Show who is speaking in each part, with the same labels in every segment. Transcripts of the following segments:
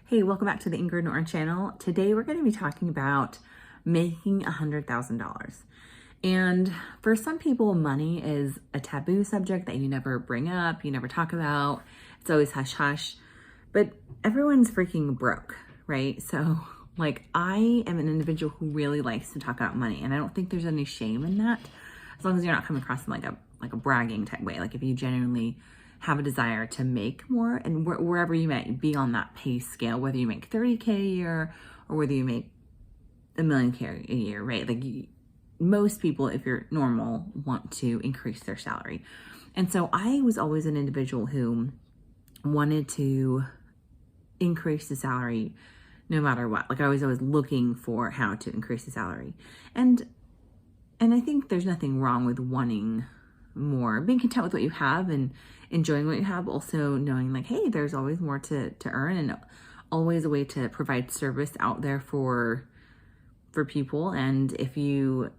Speaker 1: Hey, welcome back to the Ingrid Norton channel. Today we're going to be talking about making $100,000. And for some people, money is a taboo subject that you never bring up, you never talk about. It's always hush hush. But everyone's freaking broke, right? So, I am an individual who really likes to talk about money, and I don't think there's any shame in that, as long as you're not coming across in like a bragging type way. Like if you genuinely have a desire to make more, and wherever you might be on that pay scale, whether you make 30K a year or whether you make $1 million a year, right? Most people, if you're normal, want to increase their salary. And so I was always an individual who wanted to increase the salary no matter what. Like I was always looking for how to increase the salary. And I think there's nothing wrong with wanting more, being content with what you have and enjoying what you have, also knowing like, hey, there's always more to earn and always a way to provide service out there for people. And if you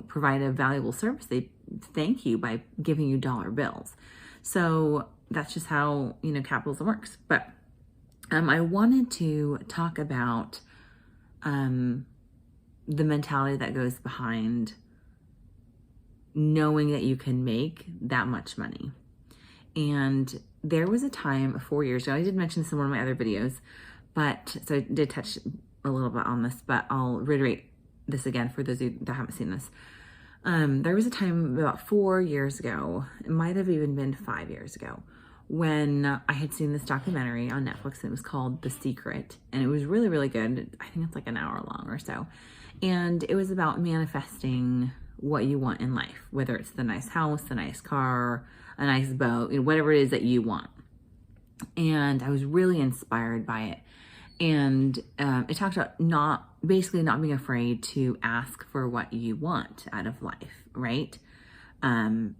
Speaker 1: provide a valuable service, they thank you by giving you dollar bills. So that's just how, capitalism works. But I wanted to talk about the mentality that goes behind knowing that you can make that much money. And there was a time 4 years ago, I did mention this in one of my other videos, but so I did touch a little bit on this, but I'll reiterate this again for those of you that haven't seen this. There was a time about 4 years ago, it might have even been 5 years ago, when I had seen this documentary on Netflix, and it was called The Secret, and it was really, really good. I think it's like an hour long or so. And it was about manifesting what you want in life, whether it's the nice house, the nice car, a nice boat, whatever it is that you want. And I was really inspired by it. And it talked about not being afraid to ask for what you want out of life, right?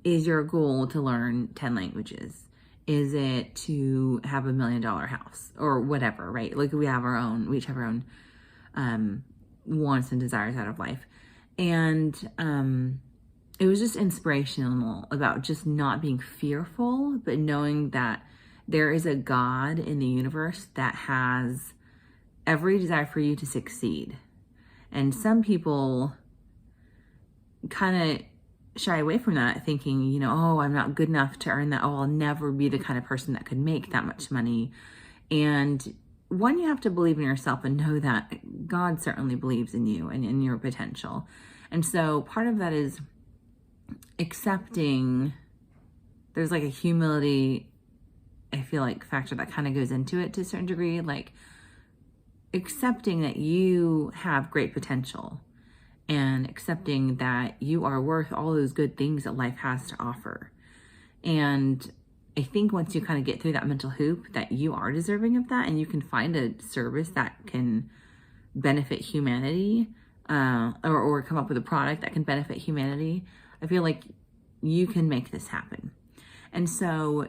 Speaker 1: Is your goal to learn 10 languages? Is it to have $1 million house or whatever, right? Like we each have our own wants and desires out of life. And it was just inspirational about just not being fearful, but knowing that there is a God in the universe that has every desire for you to succeed. And some people kind of shy away from that, thinking, oh, I'm not good enough to earn that. Oh, I'll never be the kind of person that could make that much money. And one, you have to believe in yourself and know that God certainly believes in you and in your potential. And so part of that is accepting. There's like a humility, I feel like, factor that kind of goes into it to a certain degree, like accepting that you have great potential and accepting that you are worth all those good things that life has to offer. And I think once you kind of get through that mental hoop that you are deserving of that, and you can find a service that can benefit humanity, or come up with a product that can benefit humanity, I feel like you can make this happen. And so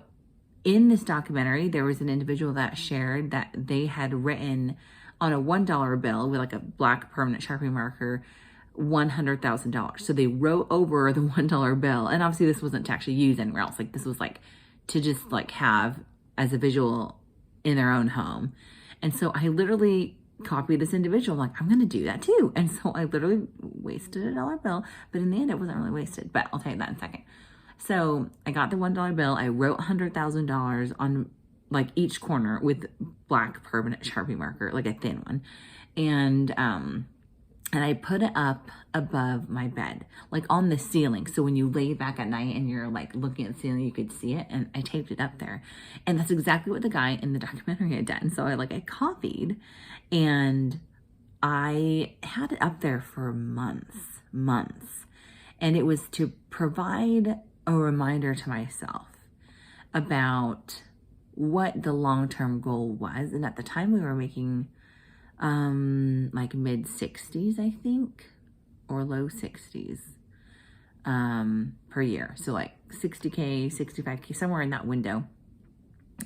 Speaker 1: in this documentary, there was an individual that shared that they had written on a $1 bill with like a black permanent Sharpie marker, $100,000. So they wrote over the $1 bill. And obviously this wasn't to actually use anywhere else. Like this was like to just like have as a visual in their own home. And so I literally copied this individual. I'm like, I'm going to do that too. And so I literally wasted a dollar bill, but in the end it wasn't really wasted, but I'll tell you that in a second. So I got the $1 bill. I wrote $100,000 on like each corner with black permanent Sharpie marker, like a thin one. And I put it up above my bed, like on the ceiling. So when you lay back at night and you're like looking at the ceiling, you could see it. And I taped it up there. And that's exactly what the guy in the documentary had done. So I copied, and I had it up there for months. And it was to provide a reminder to myself about what the long-term goal was. And at the time we were making like mid 60s, I think, or low 60s per year. So like 60K, 65K, somewhere in that window.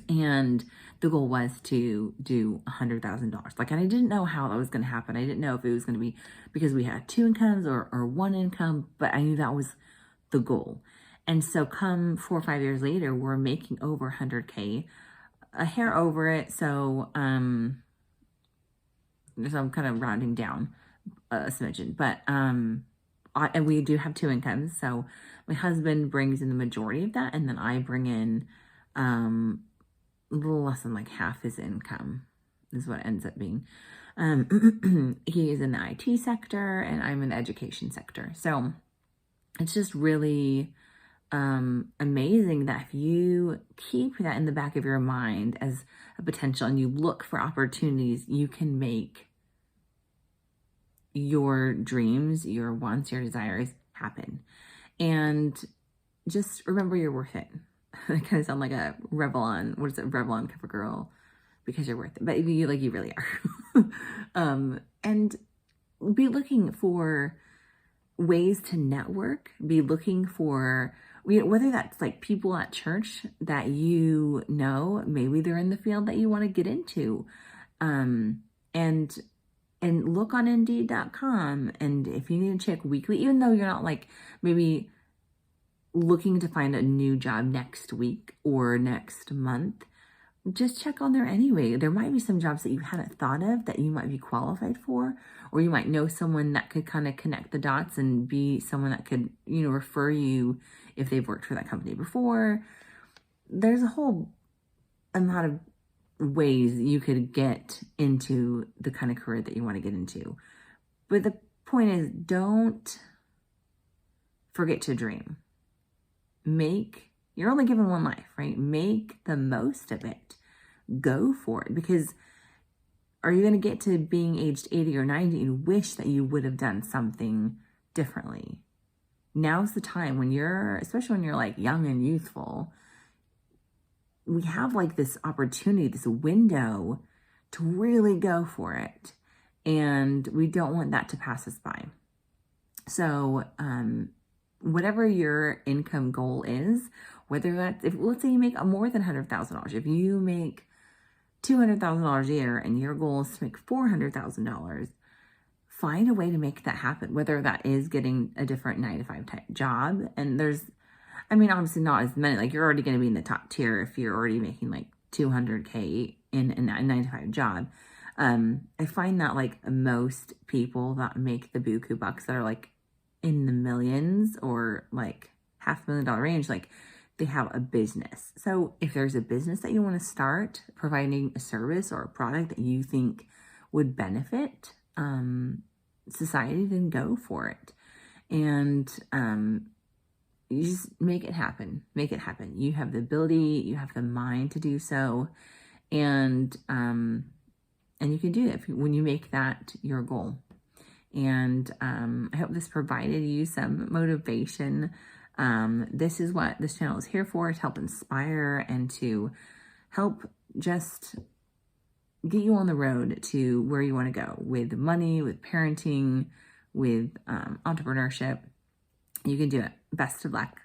Speaker 1: And the goal was to do $100,000. Like, and I didn't know how that was going to happen. I didn't know if it was going to be because we had two incomes or one income, but I knew that was the goal. And so come 4 or 5 years later, we're making over 100K, a hair over it. So so I'm kind of rounding down a smidgen, but and we do have two incomes. So my husband brings in the majority of that, and then I bring in a little less than like half his income is what it ends up being. He is in the IT sector and I'm in the education sector. So it's just really amazing that if you keep that in the back of your mind as a potential and you look for opportunities, you can make your dreams, your wants, your desires happen. And just remember you're worth it. I kind of sound like a Revlon, what is it, Revlon CoverGirl, because you're worth it. But you really are. And be looking for ways to network, be looking for, whether that's like people at church that maybe they're in the field that you want to get into. And look on Indeed.com. And if you need to check weekly, even though you're not like maybe looking to find a new job next week or next month, just check on there anyway. There might be some jobs that you hadn't thought of that you might be qualified for, or you might know someone that could kind of connect the dots and be someone that could, refer you if they've worked for that company before. There's a whole amount of ways you could get into the kind of career that you want to get into. But the point is, don't forget to dream. You're only given one life, right? Make the most of it. Go for it. Because are you going to get to being aged 80 or 90 and wish that you would have done something differently? Now's the time especially when you're like young and youthful, we have like this opportunity, this window to really go for it. And we don't want that to pass us by. So, whatever your income goal is, whether that's, let's say you make more than $100,000, if you make $200,000 a year and your goal is to make $400,000, find a way to make that happen, whether that is getting a different 9-to-5 type job. And obviously not as many, like you're already going to be in the top tier if you're already making like $200K in a 9-to-5 job. I find that like most people that make the buku bucks that are like in the millions or like $500,000 range, like they have a business. So if there's a business that you want to start providing a service or a product that you think would benefit society, then go for it. And you just make it happen. Make it happen. You have the ability, you have the mind to do so. And you can do it when you make that your goal. And I hope this provided you some motivation. This is what this channel is here for, to help inspire and to help just get you on the road to where you want to go with money, with parenting, with entrepreneurship. You can do it. Best of luck.